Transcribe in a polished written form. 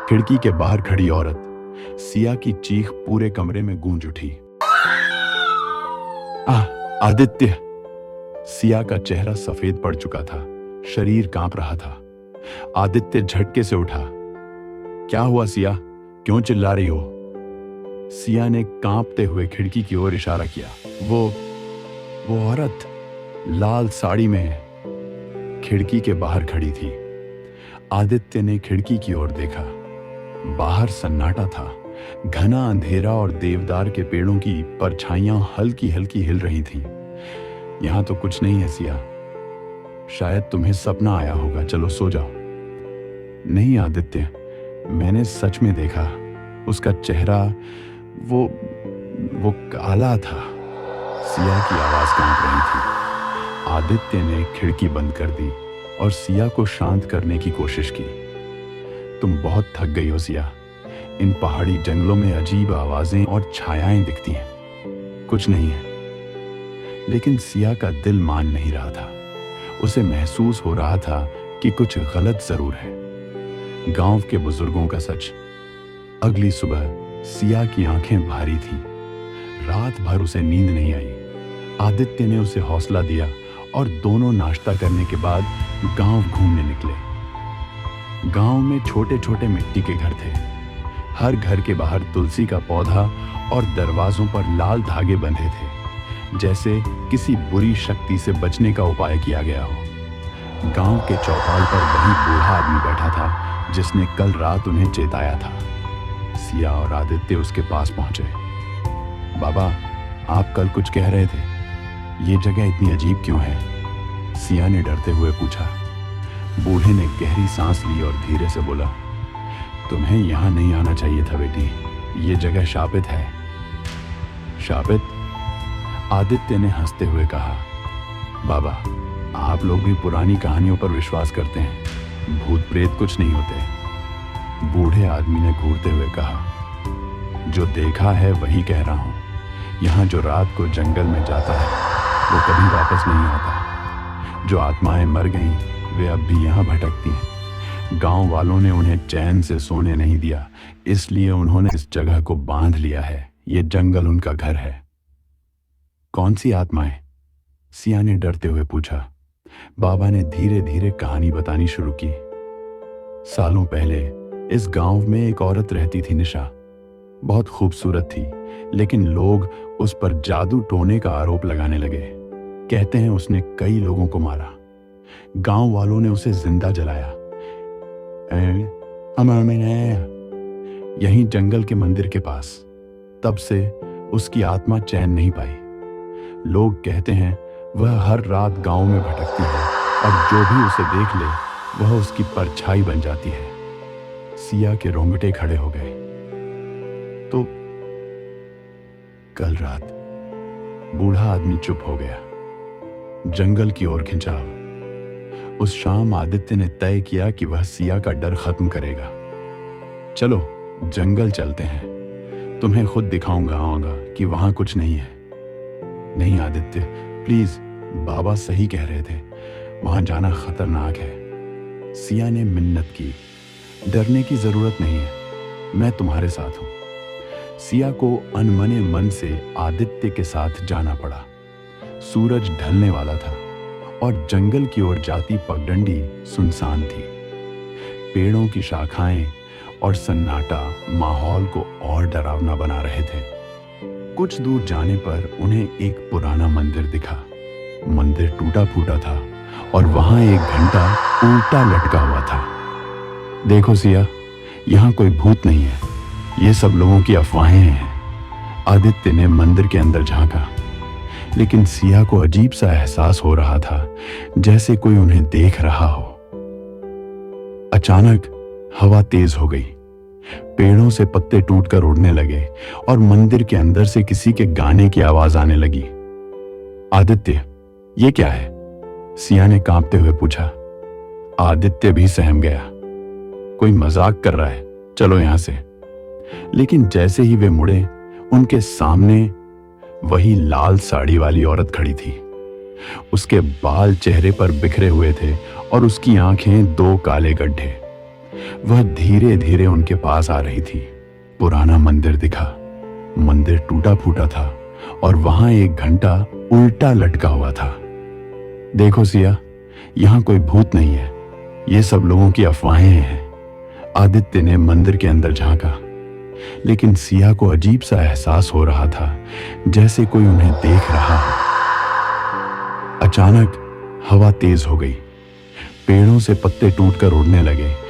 खिड़की के बाहर खड़ी औरत। सिया की चीख पूरे कमरे में गूंज उठी। आदित्य! सिया का चेहरा सफेद पड़ चुका था, शरीर कांप रहा था। आदित्य झटके से उठा। क्या हुआ सिया, क्यों चिल्ला रही हो? सिया ने कांपते हुए खिड़की की ओर इशारा किया। वो औरत लाल साड़ी में खिड़की के बाहर खड़ी थी। आदित्य ने खिड़की की ओर देखा। बाहर सन्नाटा था, घना अंधेरा और देवदार के पेड़ों की परछाइयां हल्की हल्की हिल रही थीं। यहां तो कुछ नहीं है सिया, शायद तुम्हें सपना आया होगा, चलो सो जाओ। नहीं आदित्य, मैंने सच में देखा। उसका चेहरा वो काला था। सिया की आवाज कांप रही थी। आदित्य ने खिड़की बंद कर दी और सिया को शांत करने की कोशिश की। तुम बहुत थक गई हो सिया। इन पहाड़ी जंगलों में अजीब आवाजें और छायाएं दिखती हैं। कुछ नहीं है। लेकिन सिया का दिल मान नहीं रहा था। उसे महसूस हो रहा था कि कुछ गलत जरूर है। गांव के बुजुर्गों का सच। अगली सुबह सिया की आंखें भारी थीं। रात भर उसे नींद नहीं आई। आदित्य ने उसे हौसला दिया और दोनों नाश्ता करने के बाद गांव घूमने निकले। गांव में छोटे छोटे मिट्टी के घर थे। हर घर के बाहर तुलसी का पौधा और दरवाजों पर लाल धागे बंधे थे, जैसे किसी बुरी शक्ति से बचने का उपाय किया गया हो। गांव के चौपाल पर वही बूढ़ा आदमी बैठा था जिसने कल रात उन्हें चेताया था। सिया और आदित्य उसके पास पहुंचे। बाबा, आप कल कुछ कह रहे थे, ये जगह इतनी अजीब क्यों है? सिया ने डरते हुए पूछा। बूढ़े ने गहरी सांस ली और धीरे से बोला, तुम्हें यहां नहीं आना चाहिए था बेटी, ये जगह शापित है। शापित? आदित्य ने हंसते हुए कहा। बाबा, आप लोग भी पुरानी कहानियों पर विश्वास करते हैं, भूत प्रेत कुछ नहीं होते। बूढ़े आदमी ने घूरते हुए कहा, जो देखा है वही कह रहा हूं। यहां जो रात को जंगल में जाता है वो कभी वापस नहीं आता। जो आत्माएं मर गईं वे अब भी यहां भटकती हैं। गांव वालों ने उन्हें चैन से सोने नहीं दिया, इसलिए उन्होंने इस जगह को बांध लिया है। ये जंगल उनका घर है। कौन सी आत्माएं? सिया ने डरते हुए पूछा। बाबा ने धीरे धीरे कहानी बतानी शुरू की। सालों पहले इस गांव में एक औरत रहती थी, निशा। बहुत खूबसूरत थी, लेकिन लोग उस पर जादू टोने का आरोप लगाने लगे। कहते हैं उसने कई लोगों को मारा। गांव वालों ने उसे जिंदा जलाया। यहीं जंगल के मंदिर के पास। तब से उसकी आत्मा चैन नहीं पाई। लोग कहते हैं वह हर रात गांव में भटकती है और जो भी उसे देख ले वह उसकी परछाई बन जाती है। सिया के रोंगटे खड़े हो गए। तो कल रात बूढ़ा आदमी चुप हो गया। जंगल की ओर खिंचा। उस शाम आदित्य ने तय किया कि वह सिया का डर खत्म करेगा। चलो जंगल चलते हैं, तुम्हें खुद दिखाऊंगा कि वहां कुछ नहीं है। नहीं आदित्य, प्लीज, बाबा सही कह रहे थे, वहां जाना खतरनाक है। सिया ने मिन्नत की। डरने की जरूरत नहीं है, मैं तुम्हारे साथ हूं। सिया को अनमने मन से आदित्य के साथ जाना पड़ा। सूरज ढलने वाला था और जंगल की ओर जाती पगडंडी सुनसान थी। पेड़ों की शाखाएं और सन्नाटा माहौल को और डरावना बना रहे थे। कुछ दूर जाने पर उन्हें एक पुराना मंदिर दिखा। मंदिर टूटा फूटा था और वहां एक घंटा उल्टा लटका हुआ था। देखो सिया, यहां कोई भूत नहीं है, ये सब लोगों की अफवाहें हैं। आदित्य ने मंदिर के अंदर झांका, लेकिन सिया को अजीब सा एहसास हो रहा था, जैसे कोई उन्हें देख रहा हो। अचानक हवा तेज हो गई। पेड़ों से पत्ते टूटकर उड़ने लगे और मंदिर के अंदर से किसी के गाने की आवाज आने लगी। आदित्य, ये क्या है? सिया ने कांपते हुए पूछा। आदित्य भी सहम गया। कोई मजाक कर रहा है, चलो यहां से। लेकिन जैसे ही वे मुड़े, उनके सामने वही लाल साड़ी वाली औरत खड़ी थी। उसके बाल चेहरे पर बिखरे हुए थे और उसकी आंखें दो काले गड्ढे। वह धीरे धीरे उनके पास आ रही थी। पुराना मंदिर दिखा। मंदिर टूटा फूटा था और वहां एक घंटा उल्टा लटका हुआ था। देखो सिया, यहां कोई भूत नहीं है, ये सब लोगों की अफवाहें हैं। आदित्य ने मंदिर के अंदर झांका, लेकिन सिया को अजीब सा एहसास हो रहा था, जैसे कोई उन्हें देख रहा हो। अचानक हवा तेज हो गई। पेड़ों से पत्ते टूटकर उड़ने लगे